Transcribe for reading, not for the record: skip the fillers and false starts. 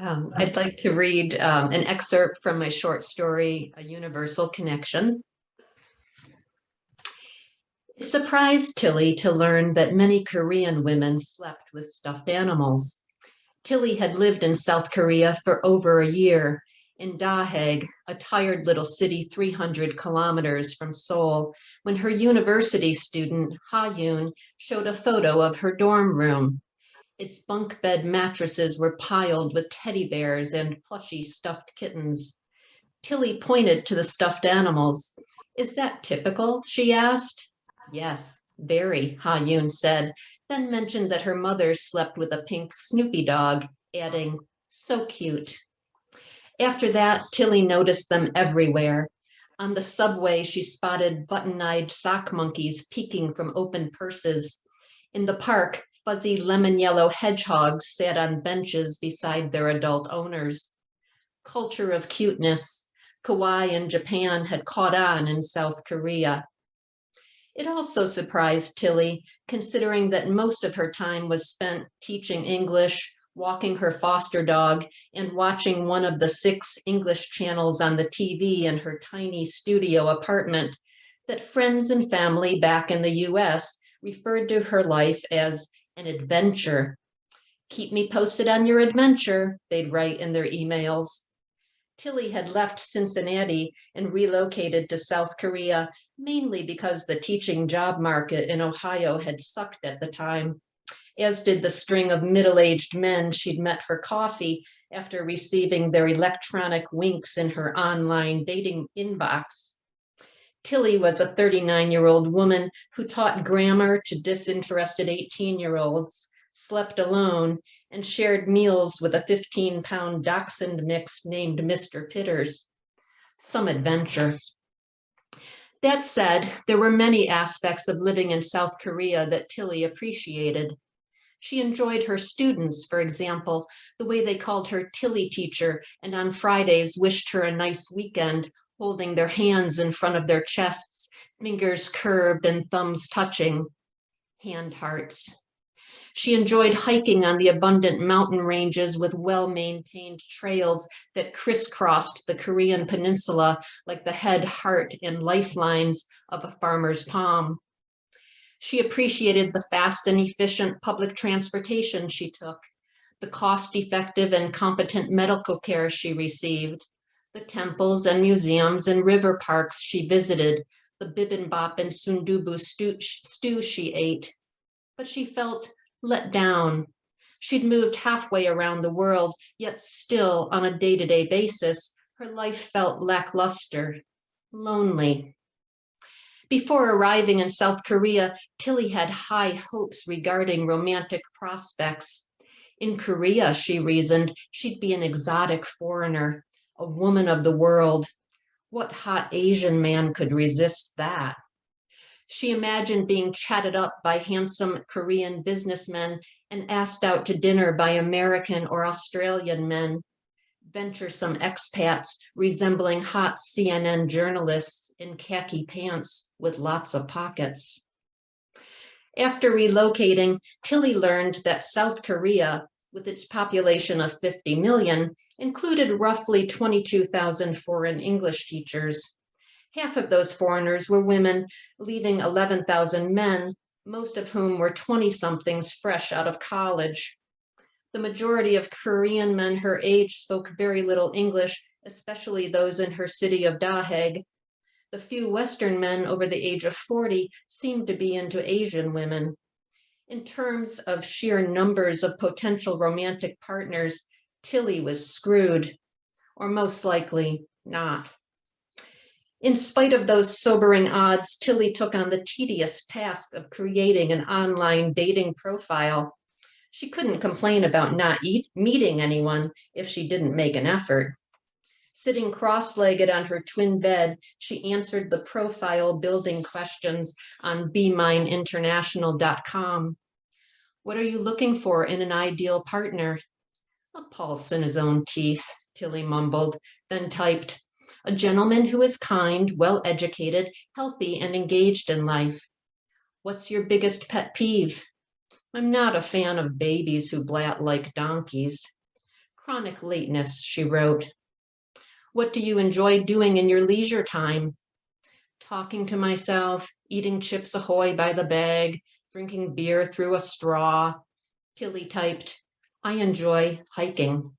I'd like to read an excerpt from my short story, A Universal Connection. It surprised Tilly to learn that many Korean women slept with stuffed animals. Tilly had lived in South Korea for over a year, in Dahae, a tired little city 300 kilometers from Seoul, when her university student, Ha Yoon, showed a photo of her dorm room. Its bunk bed mattresses were piled with teddy bears and plushy stuffed kittens. Tilly pointed to the stuffed animals. Is that typical? She asked. Yes, very, Ha Yoon said, then mentioned that her mother slept with a pink Snoopy dog, adding, so cute. After that, Tilly noticed them everywhere. On the subway, she spotted button-eyed sock monkeys peeking from open purses. In the park, fuzzy lemon yellow hedgehogs sat on benches beside their adult owners. Culture of cuteness. Kawaii in Japan had caught on in South Korea. It also surprised Tilly, considering that most of her time was spent teaching English, walking her foster dog, and watching one of the 6 English channels on the TV in her tiny studio apartment, that friends and family back in the US referred to her life as an adventure. Keep me posted on your adventure, they'd write in their emails. Tilly had left Cincinnati and relocated to South Korea, mainly because the teaching job market in Ohio had sucked at the time, as did the string of middle-aged men she'd met for coffee after receiving their electronic winks in her online dating inbox. Tilly was a 39-year-old woman who taught grammar to disinterested 18-year-olds, slept alone, and shared meals with a 15-pound dachshund mix named Mr. Pitters. Some adventure. That said, there were many aspects of living in South Korea that Tilly appreciated. She enjoyed her students, for example, the way they called her Tilly teacher, and on Fridays wished her a nice weekend, holding their hands in front of their chests, fingers curved and thumbs touching, hand hearts. She enjoyed hiking on the abundant mountain ranges with well-maintained trails that crisscrossed the Korean peninsula like the head, heart, and lifelines of a farmer's palm. She appreciated the fast and efficient public transportation she took, the cost-effective and competent medical care she received, the temples and museums and river parks she visited, the bibimbap and sundubu stew she ate. But she felt let down. She'd moved halfway around the world, yet still, on a day-to-day basis, her life felt lackluster, lonely. Before arriving in South Korea, Tilly had high hopes regarding romantic prospects. In Korea, she reasoned, she'd be an exotic foreigner, a woman of the world. What hot Asian man could resist that? She imagined being chatted up by handsome Korean businessmen and asked out to dinner by American or Australian men, venturesome expats resembling hot CNN journalists in khaki pants with lots of pockets. After relocating, Tilly learned that South Korea, with its population of 50 million, included roughly 22,000 foreign English teachers. Half of those foreigners were women, leaving 11,000 men, most of whom were 20-somethings fresh out of college. The majority of Korean men her age spoke very little English, especially those in her city of Dahae. The few Western men over the age of 40 seemed to be into Asian women. In terms of sheer numbers of potential romantic partners, Tilly was screwed, or most likely not. In spite of those sobering odds, Tilly took on the tedious task of creating an online dating profile. She couldn't complain about not meeting anyone if she didn't make an effort. Sitting cross-legged on her twin bed, she answered the profile building questions on BeMineInternational.com. What are you looking for in an ideal partner? A pulse in his own teeth, Tilly mumbled, then typed, a gentleman who is kind, well-educated, healthy, and engaged in life. What's your biggest pet peeve? I'm not a fan of babies who blat like donkeys. Chronic lateness, she wrote. What do you enjoy doing in your leisure time? Talking to myself, eating Chips Ahoy by the bag, drinking beer through a straw. Tilly typed, I enjoy hiking.